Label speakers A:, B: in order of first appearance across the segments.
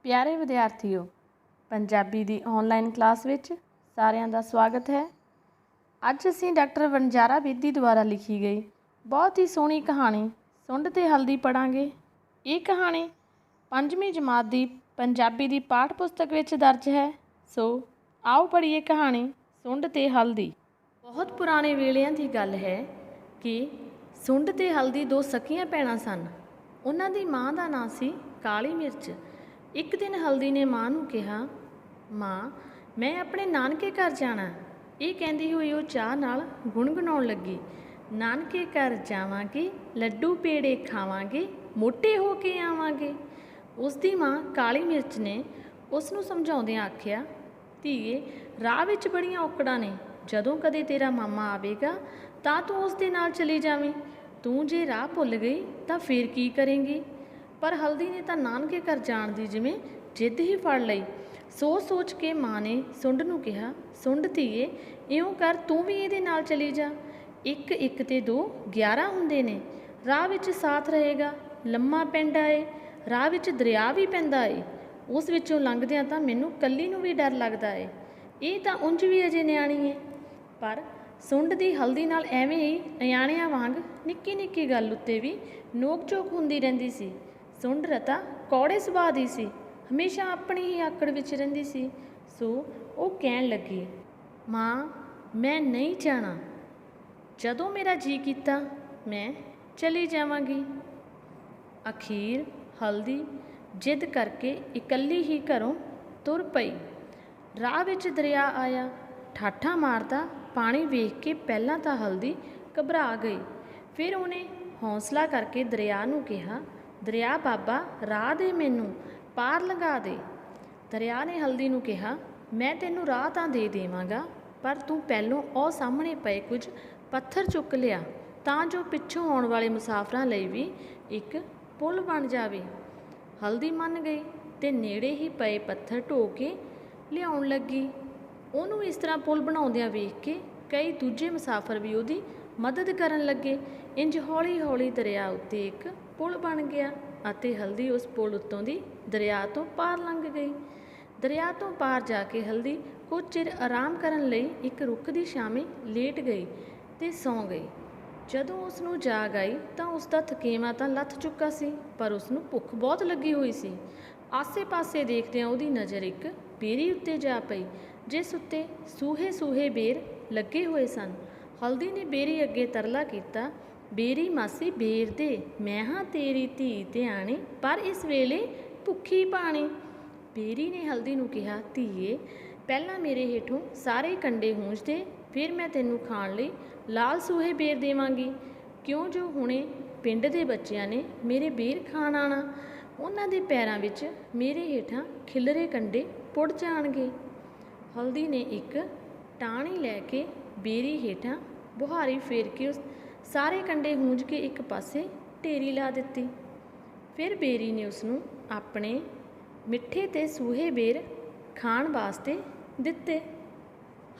A: प्यारे विद्यार्थियों, पंजाबी दी online class which सारिਆਂ ਦਾ स्वागत है। ਅੱਜ ਅਸੀਂ डॉक्टर वणजारा बेदी द्वारा लिखी गई बहुत ही सोहनी कहानी सुंड ते हल्दी पढ़ांगे। ये कहानी 5वीं जमात की पंजाबी की पाठ पुस्तक विच दर्ज है। सो आओ पढ़िए कहानी सुंड ते हल्दी। बहुत पुराने वेलिਆਂ की गल है कि सुंड ते हल्दी दो सकियां भैणां सन। उन्हां दी मां दा नां सी काली मिर्च। एक दिन हल्दी ने मां नूं कहा, मां मैं अपने नानके घर जाना। ये कहती हुई वो चाह नाल गुणगुणाउण लगी, नानके घर जावांगे, लड्डू पेड़े खावांगे, मोटे हो के आवांगे। उसकी मां काली मिर्च ने उसनूं समझाउंदिआं आखिया, धीए राह विच बड़ियां औकड़ां ने, जदों कदे तेरा मामा आवेगा तां तूं उस दे नाल चली जावीं। तूं जे राह भुल गई तां फिर की करेंगी। पर हल्दी ने तां नानके घर जाण दी जिवें जिद ही फड़ लई। सोच सोच के मां ने सुंड नूं कहा, सुंड धीए इउं कर तूं भी इहदे नाल चली जा। एक एक ते 2 11 हुंदे ने। राह विच साथ रहेगा। लम्मा पैंदा ए, राह विच दरिया भी पैंदा ए। उस विचों लंघदिआं तां मैनूं कल्ली नूं भी डर लगदा ए। ਇਹ ਤਾਂ ਉਂਝ ਵੀ ਅਜੇ ਨਿਆਣੀ ਏ। ਪਰ ਸੁੰਡ ਦੀ ਹਲਦੀ ਨਾਲ ਐਵੇਂ ਹੀ ਨਿਆਣਿਆਂ ਵਾਂਗ ਨਿੱਕੀ ਨਿੱਕੀ ਗੱਲ ਉੱਤੇ ਵੀ ਨੋਕ ਝੋਕ ਹੁੰਦੀ ਰਹਿੰਦੀ ਸੀ। ਸੁੰਡ ਰਤਾ ਕੌੜੇ ਸੁਭਾਅ ਦੀ ਸੀ, ਹਮੇਸ਼ਾ ਆਪਣੀ ਹੀ ਆਕੜ ਵਿੱਚ ਰਹਿੰਦੀ ਸੀ। ਸੋ ਉਹ ਕਹਿਣ ਲੱਗੀ, ਮਾਂ ਮੈਂ ਨਹੀਂ ਜਾਣਾ, ਜਦੋਂ ਮੇਰਾ ਜੀ ਕੀਤਾ ਮੈਂ ਚਲੀ ਜਾਵਾਂਗੀ। ਅਖੀਰ ਹਲਦੀ ਜਿੱਦ ਕਰਕੇ ਇਕੱਲੀ ਹੀ ਘਰੋਂ ਤੁਰ ਪਈ। ਰਾਹ ਵਿੱਚ ਦਰਿਆ ਆਇਆ। ਠਾਠਾਂ ਮਾਰਦਾ ਪਾਣੀ ਵੇਖ ਕੇ ਪਹਿਲਾਂ ਤਾਂ ਹਲਦੀ ਘਬਰਾ ਗਈ। ਫਿਰ ਉਹਨੇ ਹੌਸਲਾ ਕਰਕੇ ਦਰਿਆ ਨੂੰ ਕਿਹਾ, ਦਰਿਆ ਬਾਬਾ ਰਾਹ ਦੇ, ਮੈਨੂੰ ਪਾਰ ਲੰਘਾ ਦੇ। ਦਰਿਆ ਨੇ ਹਲਦੀ ਨੂੰ ਕਿਹਾ, ਮੈਂ ਤੈਨੂੰ ਰਾਹ ਤਾਂ ਦੇ ਦੇਵਾਂਗਾ, ਪਰ ਤੂੰ ਪਹਿਲੋਂ ਉਹ ਸਾਹਮਣੇ ਪਏ ਕੁਝ ਪੱਥਰ ਚੁੱਕ ਲਿਆ ਤਾਂ ਜੋ ਪਿੱਛੋਂ ਆਉਣ ਵਾਲੇ ਮੁਸਾਫਰਾਂ ਲਈ ਵੀ ਇੱਕ ਪੁਲ ਬਣ ਜਾਵੇ। ਹਲਦੀ ਮੰਨ ਗਈ ਤੇ ਨੇੜੇ ਹੀ ਪਏ ਪੱਥਰ ਢੋ ਕੇ ਲਿਆਉਣ ਲੱਗੀ। ਉਹਨੂੰ ਇਸ ਤਰ੍ਹਾਂ ਪੁਲ ਬਣਾਉਂਦਿਆਂ ਵੇਖ ਕੇ ਕਈ ਦੂਜੇ ਮੁਸਾਫਰ ਵੀ ਉਹਦੀ ਮਦਦ ਕਰਨ ਲੱਗੇ। ਇੰਜ ਹੌਲੀ ਹੌਲੀ ਦਰਿਆ ਉੱਤੇ ਇੱਕ ਪੁਲ ਬਣ ਗਿਆ ਅਤੇ ਹਲਦੀ ਉਸ ਪੁਲ ਉੱਤੋਂ ਦੀ ਦਰਿਆ ਤੋਂ ਪਾਰ ਲੰਘ ਗਈ। ਦਰਿਆ ਤੋਂ ਪਾਰ ਜਾ ਕੇ ਹਲਦੀ ਕੁਝ ਚਿਰ ਆਰਾਮ ਕਰਨ ਲਈ ਇੱਕ ਰੁੱਖ ਦੀ ਛਾਵੇਂ ਲੇਟ ਗਈ ਤੇ ਸੌਂ ਗਈ। ਜਦੋਂ ਉਸ ਨੂੰ ਜਾਗ ਆਈ ਤਾਂ ਉਸ ਦਾ ਥਕੇਵਾਂ ਤਾਂ ਲੱਥ ਚੁੱਕਾ ਸੀ, ਪਰ ਉਸ ਨੂੰ ਭੁੱਖ ਬਹੁਤ ਲੱਗੀ ਹੋਈ ਸੀ। ਆਸੇ ਪਾਸੇ ਦੇਖਦਿਆਂ ਉਹਦੀ ਨਜ਼ਰ ਇੱਕ ਬੇਰੀ ਉੱਤੇ ਜਾ ਪਈ, ਜਿਸ ਉੱਤੇ ਸੂਹੇ ਸੂਹੇ ਬੇਰ ਲੱਗੇ ਹੋਏ ਸਨ। ਹਲਦੀ ਨੇ ਬੇਰੀ ਅੱਗੇ ਤਰਲਾ ਕੀਤਾ, ਬੇਰੀ ਮਾਸੀ ਬੇਰ ਦੇ, ਮੈਂ ਹਾਂ ਤੇਰੀ ਧੀ ਧਿਆਣੀ, ਪਰ ਇਸ ਵੇਲੇ ਭੁੱਖੀ ਪਾਣੀ। ਬੇਰੀ ਨੇ ਹਲਦੀ ਨੂੰ ਕਿਹਾ, ਧੀਏ ਪਹਿਲਾਂ ਮੇਰੇ ਹੇਠੋਂ ਸਾਰੇ ਕੰਡੇ ਹੂੰਝ ਦੇ, ਫਿਰ ਮੈਂ ਤੈਨੂੰ ਖਾਣ ਲਈ ਲਾਲ ਸੂਹੇ ਬੇਰ ਦੇਵਾਂਗੀ। ਕਿਉਂ ਜੋ ਹੁਣੇ ਪਿੰਡ ਦੇ ਬੱਚਿਆਂ ਨੇ ਮੇਰੇ ਬੇਰ ਖਾਣ ਆਉਣਾ, ਉਹਨਾਂ ਦੇ ਪੈਰਾਂ ਵਿੱਚ ਮੇਰੇ ਹੇਠਾਂ ਖਿਲਰੇ ਕੰਡੇ ਪੁੱਟ ਜਾਣਗੇ। ਹਲਦੀ ਨੇ ਇੱਕ ਟਾਹਣੀ ਲੈ ਕੇ ਬੇਰੀ ਹੇਠਾਂ ਬੁਹਾਰੀ ਫੇਰ ਕੇ ਉਸ ਸਾਰੇ ਕੰਡੇ ਹੂੰਝ ਕੇ ਇੱਕ ਪਾਸੇ ਢੇਰੀ ਲਾ ਦਿੱਤੀ। ਫਿਰ ਬੇਰੀ ਨੇ ਉਸ ਨੂੰ ਆਪਣੇ ਮਿੱਠੇ ਤੇ ਸੂਹੇ ਬੇਰ ਖਾਣ ਵਾਸਤੇ ਦਿੱਤੇ।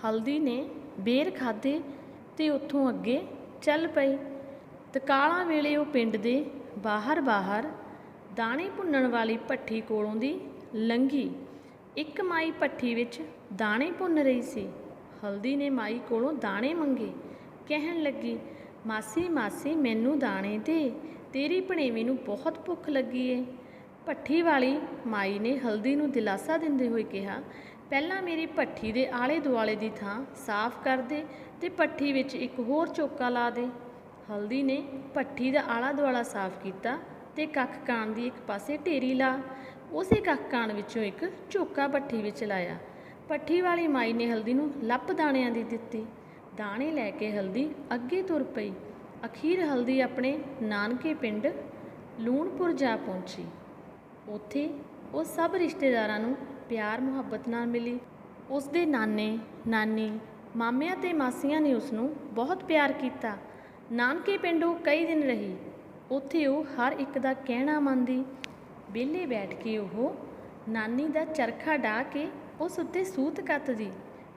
A: ਹਲਦੀ ਨੇ ਬੇਰ ਖਾਧੇ ਤੇ ਉੱਥੋਂ ਅੱਗੇ ਚੱਲ ਪਈ। ਤਕਾਲਾਂ ਵੇਲੇ ਉਹ ਪਿੰਡ ਦੇ ਬਾਹਰ ਦਾਣੇ ਭੁੰਨਣ ਵਾਲੀ ਭੱਠੀ ਕੋਲੋਂ ਦੀ ਲੰਘੀ। ਇੱਕ ਮਾਈ ਭੱਠੀ ਵਿੱਚ ਦਾਣੇ ਭੁੰਨ ਰਹੀ ਸੀ। ਹਲਦੀ ਨੇ ਮਾਈ ਕੋਲੋਂ ਦਾਣੇ ਮੰਗੇ। ਕਹਿਣ ਲੱਗੀ, ਮਾਸੀ ਮਾਸੀ ਮੈਨੂੰ ਦਾਣੇ ਦੇ, ਤੇਰੀ ਭਣੇਵੀਂ ਨੂੰ ਬਹੁਤ ਭੁੱਖ ਲੱਗੀ ਏ। ਭੱਠੀ ਵਾਲੀ ਮਾਈ ਨੇ ਹਲਦੀ ਨੂੰ ਦਿਲਾਸਾ ਦਿੰਦੇ ਹੋਏ ਕਿਹਾ, ਪਹਿਲਾਂ ਮੇਰੀ ਭੱਠੀ ਦੇ ਆਲੇ ਦੁਆਲੇ ਦੀ ਥਾਂ ਸਾਫ਼ ਕਰ ਦੇ ਤੇ ਭੱਠੀ ਵਿੱਚ ਇੱਕ ਹੋਰ ਚੌਕਾ ਲਾ ਦੇ। ਹਲਦੀ ਨੇ ਭੱਠੀ ਦਾ ਆਲਾ ਦੁਆਲਾ ਸਾਫ਼ ਕੀਤਾ ਤੇ ਕੱਖ ਕਾਣ ਦੀ ਇੱਕ ਪਾਸੇ ਢੇਰੀ ਲਾ ਉਸੇ ਕੱਖ ਕਾਣ ਵਿੱਚੋਂ ਇੱਕ ਝੋਕਾ ਭੱਠੀ ਵਿੱਚ ਲਾਇਆ। ਭੱਠੀ ਵਾਲੀ ਮਾਈ ਨੇ ਹਲਦੀ ਨੂੰ ਲੱਪ ਦਾਣਿਆਂ ਦੀ ਦਿੱਤੀ। ਦਾਣੇ ਲੈ ਕੇ ਹਲਦੀ ਅੱਗੇ ਤੁਰ ਪਈ। ਅਖੀਰ ਹਲਦੀ ਆਪਣੇ ਨਾਨਕੇ ਪਿੰਡ ਲੂਣਪੁਰ ਜਾ ਪਹੁੰਚੀ। ਉੱਥੇ ਉਹ ਸਭ ਰਿਸ਼ਤੇਦਾਰਾਂ ਨੂੰ ਪਿਆਰ ਮੁਹੱਬਤ ਨਾਲ ਮਿਲੀ। ਉਸ ਦੇ ਨਾਨੇ ਨਾਨੀ, ਮਾਮਿਆਂ ਤੇ ਮਾਸੀਆਂ ਨੇ ਉਸ ਨੂੰ ਬਹੁਤ ਪਿਆਰ ਕੀਤਾ। ਨਾਨਕੇ ਪਿੰਡ ਉਹ ਕਈ ਦਿਨ ਰਹੀ। ਉੱਥੇ ਉਹ ਹਰ ਇੱਕ ਦਾ ਕਹਿਣਾ ਮੰਨਦੀ। ਵਿਹਲੇ ਬੈਠ ਕੇ ਉਹ ਨਾਨੀ ਦਾ ਚਰਖਾ ਡਾਹ ਕੇ ਉਸ ਉੱਤੇ ਸੂਤ ਕੱਤਦੀ।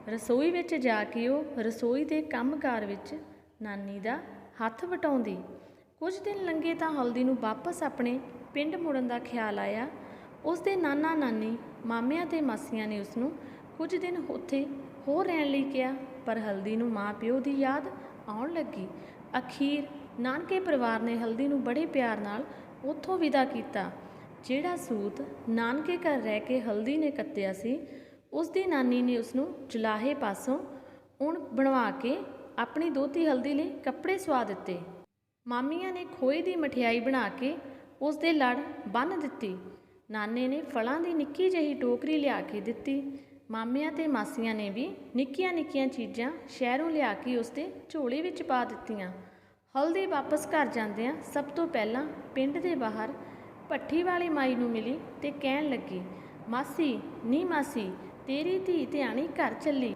A: ਰਸੋਈ ਵਿੱਚ ਜਾ ਕੇ ਉਹ ਰਸੋਈ ਦੇ ਕੰਮਕਾਰ ਵਿੱਚ ਨਾਨੀ ਦਾ ਹੱਥ ਵਟਾਉਂਦੀ। ਕੁਝ ਦਿਨ ਲੰਘੇ ਤਾਂ ਹਲਦੀ ਨੂੰ ਵਾਪਸ ਆਪਣੇ ਪਿੰਡ ਮੁੜਨ ਦਾ ਖਿਆਲ ਆਇਆ। ਉਸ ਦੇ ਨਾਨਾ ਨਾਨੀ, ਮਾਮਿਆਂ ਤੇ ਮਾਸੀਆਂ ਨੇ ਉਸ ਨੂੰ ਕੁਝ ਦਿਨ ਉੱਥੇ ਹੋਰ ਰਹਿਣ ਲਈ ਕਿਹਾ, ਪਰ ਹਲਦੀ ਨੂੰ ਮਾਂ ਪਿਓ ਦੀ ਯਾਦ ਆਉਣ ਲੱਗੀ। ਅਖੀਰ ਨਾਨਕੇ ਪਰਿਵਾਰ ਨੇ ਹਲਦੀ ਨੂੰ ਬੜੇ ਪਿਆਰ ਨਾਲ ਉੱਥੋਂ ਵਿਦਾ ਕੀਤਾ। ਜਿਹੜਾ ਸੂਤ ਨਾਨਕੇ ਘਰ ਰਹਿ ਕੇ ਹਲਦੀ ਨੇ ਕੱਤਿਆ ਸੀ, ਉਸ ਦੀ ਨਾਨੀ ਨੇ ਉਸ ਨੂੰ ਜੁਲਾਹੇ ਪਾਸੋਂ ਉਣ ਬਣਵਾ ਕੇ ਆਪਣੀ ਦੋਹਤੀ ਹਲਦੀ ਲਈ ਕੱਪੜੇ ਸਵਾ ਦਿੱਤੇ। ਮਾਮੀਆਂ ਨੇ ਖੋਏ ਦੀ ਮਠਿਆਈ ਬਣਾ ਕੇ ਉਸ ਦੇ ਲੜ ਬੰਨ੍ਹ ਦਿੱਤੀ। ਨਾਨੇ ਨੇ ਫਲਾਂ ਦੀ ਨਿੱਕੀ ਜਿਹੀ ਟੋਕਰੀ ਲਿਆ ਕੇ ਦਿੱਤੀ। ਮਾਮਿਆਂ ਤੇ ਮਾਸੀਆਂ ਨੇ ਵੀ ਨਿੱਕੀਆਂ ਨਿੱਕੀਆਂ ਚੀਜ਼ਾਂ ਸ਼ਹਿਰੋਂ ਲਿਆ ਕੇ ਉਸ ਦੇ ਝੋਲੇ ਵਿੱਚ ਪਾ ਦਿੱਤੀਆਂ। ਹਲਦੀ ਵਾਪਸ ਘਰ ਜਾਂਦਿਆਂ ਸਭ ਤੋਂ ਪਹਿਲਾਂ ਪਿੰਡ ਦੇ ਬਾਹਰ ਭੱਠੀ ਵਾਲੀ ਮਾਈ ਨੂੰ ਮਿਲੀ ਤੇ ਕਹਿਣ ਲੱਗੀ, ਮਾਸੀ ਨੀ ਮਾਸੀ, ਤੇਰੀ ਧੀ ਧਿਆਣੀ ਘਰ ਚੱਲੀ।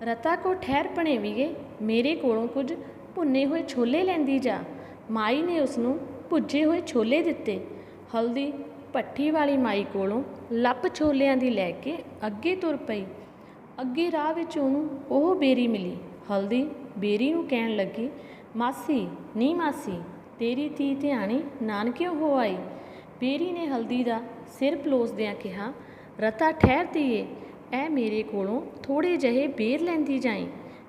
A: ਰਤਾ ਕੋ ਠਹਿਰ ਭਣੇਵੀਏ, ਮੇਰੇ ਕੋਲੋਂ ਕੁਝ ਭੁੰਨੇ ਹੋਏ ਛੋਲੇ ਲੈਂਦੀ ਜਾ। ਮਾਈ ਨੇ ਉਸ ਨੂੰ ਭੁੱਜੇ ਹੋਏ ਛੋਲੇ ਦਿੱਤੇ। ਹਲਦੀ ਭੱਠੀ ਵਾਲੀ ਮਾਈ ਕੋਲੋਂ ਲੱਪ ਛੋਲਿਆਂ ਦੀ ਲੈ ਕੇ ਅੱਗੇ ਤੁਰ ਪਈ। ਅੱਗੇ ਰਾਹ ਵਿੱਚ ਉਹਨੂੰ ਉਹ ਬੇਰੀ ਮਿਲੀ। ਹਲਦੀ ਬੇਰੀ ਨੂੰ ਕਹਿਣ ਲੱਗੀ, ਮਾਸੀ ਨੀ ਮਾਸੀ, ਤੇਰੀ ਧੀ ਧਿਆਣੀ ਨਾਨਕਿਓਂ ਹੋ ਆਈ। ਬੇਰੀ ਨੇ ਹਲਦੀ ਦਾ ਸਿਰ ਪਲੋਸਦਿਆਂ ਕਿਹਾ, ਰਤਾ ਠਹਿਰ ਧੀਏ, ਐ ਮੇਰੇ ਕੋਲੋਂ ਥੋੜ੍ਹੇ ਜਿਹੇ ਬੇਰ ਲੈਂਦੀ ਜਾਈ।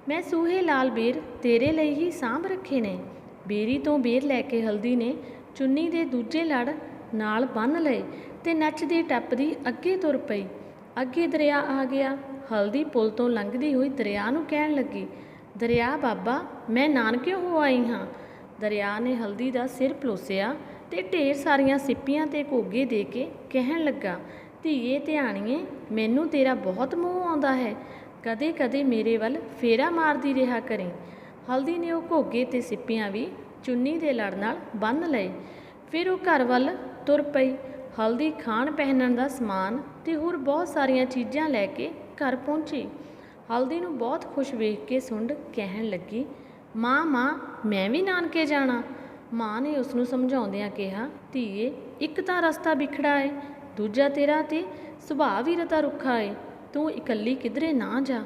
A: ਮੈਂ ਸੂਹੇ ਲਾਲ ਬੇਰ ਤੇਰੇ ਲਈ ਹੀ ਸਾਂਭ ਰੱਖੇ ਨੇ। ਬੇਰੀ ਤੋਂ ਬੇਰ ਲੈ ਕੇ ਹਲਦੀ ਨੇ ਚੁੰਨੀ ਦੇ ਦੂਜੇ ਲੜ ਨਾਲ ਬੰਨ੍ਹ ਲਏ ਤੇ ਨੱਚਦੀ ਟੱਪਦੀ ਅੱਗੇ ਤੁਰ ਪਈ। ਅੱਗੇ ਦਰਿਆ ਆ ਗਿਆ। ਹਲਦੀ ਪੁਲ ਤੋਂ ਲੰਘਦੀ ਹੋਈ ਦਰਿਆ ਨੂੰ ਕਹਿਣ ਲੱਗੀ, ਦਰਿਆ ਬਾਬਾ, ਮੈਂ ਨਾਨਕਿਓਂ ਹੋ ਆਈ ਹਾਂ। ਦਰਿਆ ਨੇ ਹਲਦੀ ਦਾ ਸਿਰ ਪਲੋਸਿਆ ਤੇ ਢੇਰ ਸਾਰੀਆਂ ਸਿੱਪੀਆਂ ਤੇ ਘੋਗੇ ਦੇ ਕੇ ਕਹਿਣ ਲੱਗਾ, ਧੀਏ ਧਿਆਣੀਏ, ਮੈਨੂੰ ਤੇਰਾ ਬਹੁਤ ਮੋਹ ਆਉਂਦਾ ਹੈ। ਕਦੇ ਕਦੇ ਮੇਰੇ ਵੱਲ ਫੇਰਾ ਮਾਰਦੀ ਰਿਹਾ ਕਰੀਂ। ਹਲਦੀ ਨੇ ਉਹ ਘੋਗੇ ਤੇ ਸਿੱਪੀਆਂ ਵੀ ਚੁੰਨੀ ਦੇ ਲੜ ਨਾਲ ਬੰਨ੍ਹ ਲਏ। ਫਿਰ ਉਹ ਘਰ ਵੱਲ ਤੁਰ ਪਈ। ਹਲਦੀ ਖਾਣ ਪਹਿਨਣ ਦਾ ਸਮਾਨ ਤੇ ਹੋਰ ਬਹੁਤ ਸਾਰੀਆਂ ਚੀਜ਼ਾਂ ਲੈ ਕੇ ਘਰ ਪਹੁੰਚੀ। ਹਲਦੀ ਨੂੰ ਬਹੁਤ ਖੁਸ਼ ਵੇਖ ਕੇ ਸੁੰਡ ਕਹਿਣ ਲੱਗੀ, ਮਾਂ ਮੈਂ ਵੀ ਨਾਨਕੇ ਜਾਣਾ। ਮਾਂ ਨੇ ਉਸ ਨੂੰ ਸਮਝਾਉਂਦਿਆਂ ਕਿਹਾ, ਧੀਏ, ਇੱਕ ਤਾਂ ਰਸਤਾ ਵਿਖੜਾ ਏ, ਦੂਜਾ ਤੇਰਾ ਤੇ ਸੁਭਾਅ ਵੀ ਰਤਾ ਰੁੱਖਾ ਏ। ਤੂੰ ਇਕੱਲੀ ਕਿਧਰੇ ਨਾ ਜਾ।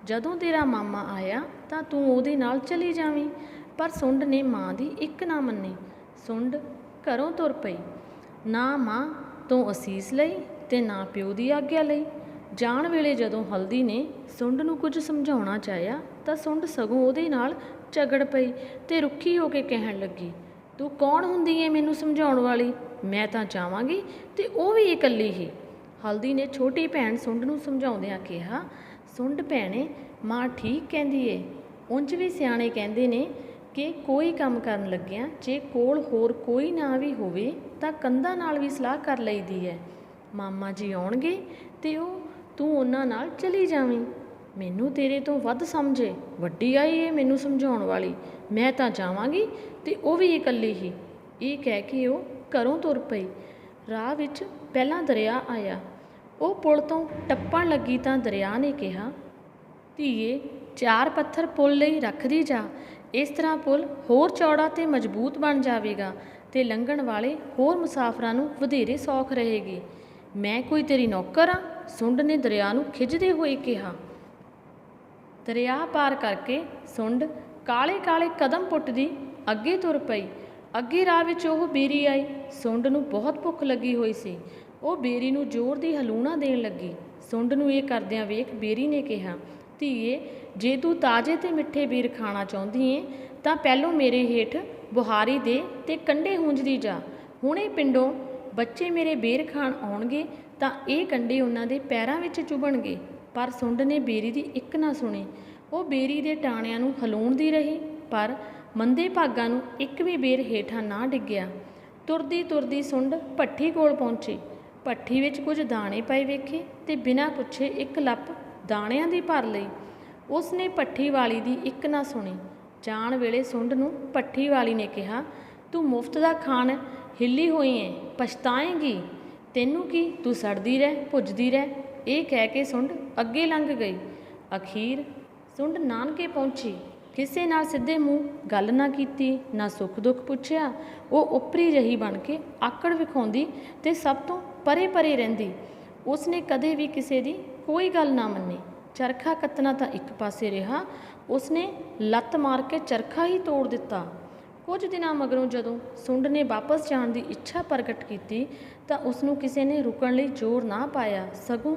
A: ਜਦੋਂ ਤੇਰਾ ਮਾਮਾ ਆਇਆ ਤਾਂ ਤੂੰ ਉਹਦੇ ਨਾਲ ਚਲੀ ਜਾਵੀਂ। ਪਰ ਸੁੰਡ ਨੇ ਮਾਂ ਦੀ ਇੱਕ ਨਾ ਮੰਨੀ। ਸੁੰਡ ਘਰੋਂ ਤੁਰ ਪਈ। ਨਾ ਮਾਂ ਤੋਂ ਅਸੀਸ ਲਈ ਤੇ ਨਾ ਪਿਓ ਦੀ ਆਗਿਆ ਲਈ। ਜਾਣ ਵੇਲੇ ਜਦੋਂ ਹਲਦੀ ਨੇ ਸੁੰਡ ਨੂੰ ਕੁਝ ਸਮਝਾਉਣਾ ਚਾਹਿਆ ਤਾਂ ਸੁੰਡ ਸਗੋਂ ਉਹਦੇ ਨਾਲ ਝਗੜ ਪਈ ਤੇ ਰੁੱਖੀ ਹੋ ਕੇ ਕਹਿਣ ਲੱਗੀ, ਤੂੰ ਕੌਣ ਹੁੰਦੀ ਏ ਮੈਨੂੰ ਸਮਝਾਉਣ ਵਾਲੀ? ਮੈਂ ਤਾਂ ਚਾਹਾਂਗੀ ਤੇ ਉਹ ਵੀ ਇਕੱਲੀ ਹੀ। ਹਲਦੀ ਨੇ ਛੋਟੀ ਭੈਣ ਸੁੰਡ ਨੂੰ ਸਮਝਾਉਂਦਿਆਂ ਕਿਹਾ, ਸੁੰਡ ਭੈਣੇ, ਮਾਂ ਠੀਕ ਕਹਿੰਦੀ ਏ। ਉਂਝ ਵੀ ਸਿਆਣੇ ਕਹਿੰਦੇ ਨੇ ਕਿ ਕੋਈ ਕੰਮ ਕਰਨ ਲੱਗਿਆਂ ਜੇ ਕੋਲ ਹੋਰ ਕੋਈ ਨਾ ਵੀ ਹੋਵੇ ਤਾਂ ਕੰਧਾਂ ਨਾਲ ਵੀ ਸਲਾਹ ਕਰ ਲਈਦੀ ਹੈ। ਮਾਮਾ ਜੀ ਆਉਣਗੇ ਤੇ ਤੂੰ ਉਹਨਾਂ ਨਾਲ ਚਲੀ ਜਾਵੀਂ। ਮੈਨੂੰ ਤੇਰੇ ਤੋਂ ਵੱਧ ਸਮਝੇ, ਵੱਡੀ ਆਈ ਏ ਮੈਨੂੰ ਸਮਝਾਉਣ ਵਾਲੀ। ਮੈਂ ਤਾਂ ਜਾਵਾਂਗੀ ਤੇ ਉਹ ਵੀ ਇਕੱਲੀ ਹੀ। ਇਹ ਕਹਿ ਕੇ ਉਹ ਘਰੋਂ ਤੁਰ ਪਈ। ਰਾਹ ਵਿੱਚ ਪਹਿਲਾਂ ਦਰਿਆ ਆਇਆ। ਉਹ ਪੁਲ ਤੋਂ ਟੱਪਣ ਲੱਗੀ ਤਾਂ ਦਰਿਆ ਨੇ ਕਿਹਾ, ਧੀਏ, 4 ਪੱਥਰ ਪੁਲ ਲਈ ਰੱਖਦੀ ਜਾ। ਇਸ ਤਰ੍ਹਾਂ ਪੁਲ ਹੋਰ ਚੌੜਾ ਤੇ ਮਜ਼ਬੂਤ ਬਣ ਜਾਵੇਗਾ ਤੇ ਲੰਘਣ ਵਾਲੇ ਹੋਰ ਮੁਸਾਫਰਾਂ ਨੂੰ ਵਧੇਰੇ ਸੌਖ ਰਹੇਗੀ। ਮੈਂ ਕੋਈ ਤੇਰੀ ਨੌਕਰ ਆ? ਸੁੰਡ ਨੇ ਦਰਿਆ ਨੂੰ ਖਿੱਚਦੇ ਹੋਏ ਕਿਹਾ। ਦਰਿਆ ਪਾਰ ਕਰਕੇ ਸੁੰਡ ਕਾਲੇ ਕਾਲੇ ਕਦਮ ਪੁੱਟਦੀ ਅੱਗੇ ਤੁਰ ਪਈ। ਅੱਗੇ ਰਾਹ ਵਿੱਚ ਉਹ ਬੇਰੀ ਆਈ। ਸੁੰਡ ਨੂੰ ਬਹੁਤ ਭੁੱਖ ਲੱਗੀ ਹੋਈ ਸੀ। ਉਹ ਬੇਰੀ ਨੂੰ ਜ਼ੋਰ ਦੀ ਹਲੂਣਾ ਦੇਣ ਲੱਗੀ। ਸੁੰਡ ਨੂੰ ਇਹ ਕਰਦਿਆਂ ਵੇਖ ਬੇਰੀ ਨੇ ਕਿਹਾ, ਧੀਏ, ਜੇ ਤੂੰ ਤਾਜ਼ੇ ਤੇ ਮਿੱਠੇ ਬੇਰ ਖਾਣਾ ਚਾਹੁੰਦੀ ਏ ਤਾਂ ਪਹਿਲੋਂ ਮੇਰੇ ਹੇਠ ਬੁਹਾਰੀ ਦੇ ਤੇ ਕੰਡੇ ਹੂੰਝਦੀ ਜਾ। ਹੁਣੇ ਪਿੰਡੋਂ ਬੱਚੇ ਮੇਰੇ ਬੇਰ ਖਾਣ ਆਉਣਗੇ ਤਾਂ ਇਹ ਕੰਡੇ ਉਹਨਾਂ ਦੇ ਪੈਰਾਂ ਵਿੱਚ ਚੁਭਣਗੇ। ਪਰ ਸੁੰਡ ਨੇ ਬੇਰੀ ਦੀ ਇੱਕ ਨਾ ਸੁਣੀ। ਉਹ ਬੇਰੀ ਦੇ ਟਾਣਿਆਂ ਨੂੰ ਹਲੂਣਦੀ ਰਹੀ, ਪਰ ਮੰਦੇ ਭਾਗਾਂ ਨੂੰ ਇੱਕ ਵੀ ਬੇਰ ਹੇਠਾਂ ਨਾ ਡਿੱਗਿਆ। ਤੁਰਦੀ ਤੁਰਦੀ ਸੁੰਡ ਭੱਠੀ ਕੋਲ ਪਹੁੰਚੀ। ਭੱਠੀ ਵਿੱਚ ਕੁਝ ਦਾਣੇ ਪਏ ਵੇਖੇ ਤੇ ਬਿਨਾਂ ਪੁੱਛੇ ਇੱਕ ਲੱਪ ਦਾਣਿਆਂ ਦੀ ਭਰ ਲਈ। ਉਸ ਨੇ ਭੱਠੀ ਵਾਲੀ ਦੀ ਇੱਕ ਨਾ ਸੁਣੀ। ਜਾਣ ਵੇਲੇ ਸੁੰਡ ਨੂੰ ਭੱਠੀ ਵਾਲੀ ਨੇ ਕਿਹਾ, ਤੂੰ ਮੁਫਤ ਦਾ ਖਾਣ ਹਿੱਲੀ ਹੋਈ ਏਂ, ਪਛਤਾਏਂਗੀ। ਤੈਨੂੰ ਕੀ, ਤੂੰ ਸੜਦੀ ਰਹਿ, ਭੁੱਜਦੀ ਰਹਿ। ਇਹ ਕਹਿ ਕੇ ਸੁੰਡ ਅੱਗੇ ਲੰਘ ਗਈ। ਅਖੀਰ ਸੁੰਡ ਨਾਨਕੇ ਪਹੁੰਚੀ। ਕਿਸੇ ਨਾਲ ਸਿੱਧੇ ਮੂੰਹ ਗੱਲ ਨਾ ਕੀਤੀ, ਨਾ ਸੁੱਖ ਦੁੱਖ ਪੁੱਛਿਆ। ਉਹ ਉੱਪਰੀ ਜਿਹੀ ਬਣ ਕੇ ਆਕੜ ਵਿਖਾਉਂਦੀ ਤੇ ਸਭ ਤੋਂ ਪਰੇ ਪਰੇ ਰਹਿੰਦੀ। ਉਸ ਨੇ ਕਦੇ ਵੀ ਕਿਸੇ ਦੀ ਕੋਈ ਗੱਲ ਨਾ ਮੰਨੀ। ਚਰਖਾ ਕੱਤਣਾ ਤਾਂ ਇੱਕ ਪਾਸੇ ਰਿਹਾ, ਉਸ ਨੇ ਲੱਤ ਮਾਰ ਕੇ ਚਰਖਾ ਹੀ ਤੋੜ ਦਿੱਤਾ। ਕੁਝ ਦਿਨਾਂ ਮਗਰੋਂ ਜਦੋਂ ਸੁੰਡ ਨੇ ਵਾਪਸ ਜਾਣ ਦੀ ਇੱਛਾ ਪ੍ਰਗਟ ਕੀਤੀ ਤਾਂ ਉਸ ਨੂੰ ਕਿਸੇ ਨੇ ਰੁਕਣ ਲਈ ਜ਼ੋਰ ਨਾ ਪਾਇਆ, ਸਗੋਂ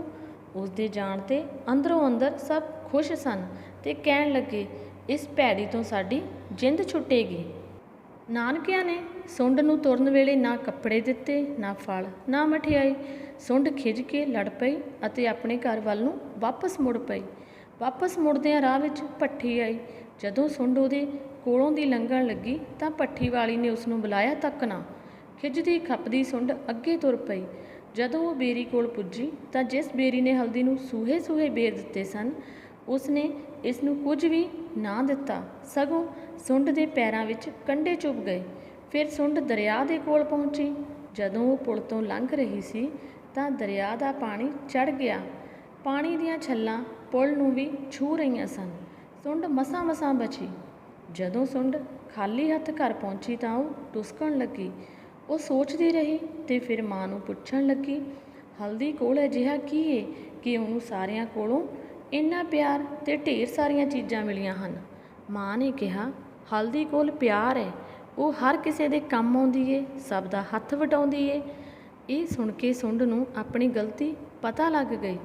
A: ਉਸ ਦੇ ਜਾਣ 'ਤੇ ਅੰਦਰੋਂ ਅੰਦਰ ਸਭ ਖੁਸ਼ ਸਨ ਤੇ ਕਹਿਣ ਲੱਗੇ, ਇਸ ਭੈੜੀ ਤੋਂ ਸਾਡੀ ਜਿੰਦ ਛੁੱਟੇਗੀ। ਨਾਨਕਿਆਂ ਨੇ ਸੁੰਡ ਨੂੰ ਤੁਰਨ ਵੇਲੇ ਨਾ ਕੱਪੜੇ ਦਿੱਤੇ, ਨਾ ਫਲ, ਨਾ ਮਠਿਆਈ। ਸੁੰਡ ਖਿਝ ਕੇ ਲੜ ਪਈ ਅਤੇ ਆਪਣੇ ਘਰ ਵੱਲ ਨੂੰ ਵਾਪਸ ਮੁੜ ਪਈ। ਵਾਪਸ ਮੁੜਦਿਆਂ ਰਾਹ ਵਿੱਚ ਭੱਠੀ ਆਈ। ਜਦੋਂ ਸੁੰਡ ਉਹਦੇ ਕੋਲੋਂ ਦੀ ਲੰਘਣ ਲੱਗੀ ਤਾਂ ਭੱਠੀ ਵਾਲੀ ਨੇ ਉਸ ਨੂੰ ਬੁਲਾਇਆ ਤੱਕ ਨਾ। ਖਿਝਦੀ ਖੱਪਦੀ ਸੁੰਡ ਅੱਗੇ ਤੁਰ ਪਈ। ਜਦੋਂ ਉਹ ਬੇਰੀ ਕੋਲ ਪੁੱਜੀ ਤਾਂ ਜਿਸ ਬੇਰੀ ਨੇ ਹਲਦੀ ਨੂੰ ਸੂਹੇ ਸੂਹੇ ਬੇਰ ਦਿੱਤੇ ਸਨ, ਉਸ ਨੇ ਇਸ ਨੂੰ ਕੁਝ ਵੀ ਨਾ ਦਿੱਤਾ, ਸਗੋਂ ਸੁੰਡ ਦੇ ਪੈਰਾਂ ਵਿੱਚ ਕੰਡੇ ਚੁੱਭ ਗਏ। ਫਿਰ ਸੁੰਡ ਦਰਿਆ ਦੇ ਕੋਲ ਪਹੁੰਚੀ। ਜਦੋਂ ਉਹ ਪੁਲ ਤੋਂ ਲੰਘ ਰਹੀ ਸੀ ਤਾਂ ਦਰਿਆ ਦਾ ਪਾਣੀ ਚੜ੍ਹ ਗਿਆ। ਪਾਣੀ ਦੀਆਂ ਛੱਲਾਂ ਪੁਲ ਨੂੰ ਵੀ ਛੂਹ ਰਹੀਆਂ ਸਨ। ਸੁੰਡ ਮਸਾਂ ਬਚੀ। ਜਦੋਂ ਸੁੰਡ ਖਾਲੀ ਹੱਥ ਘਰ ਪਹੁੰਚੀ ਤਾਂ ਉਹ ਟੁਸਕਣ ਲੱਗੀ। ਉਹ ਸੋਚਦੀ ਰਹੀ ਤੇ ਫਿਰ ਮਾਂ ਨੂੰ ਪੁੱਛਣ ਲੱਗੀ, ਹਲਦੀ ਕੋਲ ਅਜਿਹਾ ਕੀ ਏ ਕਿ ਉਹਨੂੰ ਸਾਰਿਆਂ ਕੋਲੋਂ ਇੰਨਾ ਪਿਆਰ ਤੇ ਢੇਰ ਸਾਰੀਆਂ ਚੀਜ਼ਾਂ ਮਿਲੀਆਂ ਹਨ। ਮਾਂ ਨੇ ਕਿਹਾ, ਹਲਦੀ ਕੋਲ ਪਿਆਰ ਹੈ, ਉਹ ਹਰ ਕਿਸੇ ਦੇ ਕੰਮ ਆਉਂਦੀ ਏ, ਸਭ ਦਾ ਹੱਥ ਵਟਾਉਂਦੀ ਏ। ਇਹ ਸੁਣ ਕੇ ਸੁੰਡ ਨੂੰ ਆਪਣੀ ਗਲਤੀ ਪਤਾ ਲੱਗ ਗਈ।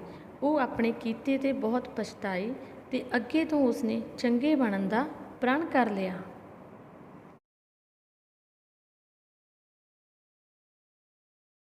A: ਉਹ ਆਪਣੇ ਕੀਤੇ ਤੇ ਬਹੁਤ ਪਛਤਾਈ ਤੇ ਅੱਗੇ ਤੋਂ ਉਸਨੇ ਚੰਗੇ ਬਣਨ ਦਾ ਪ੍ਰਣ ਕਰ ਲਿਆ।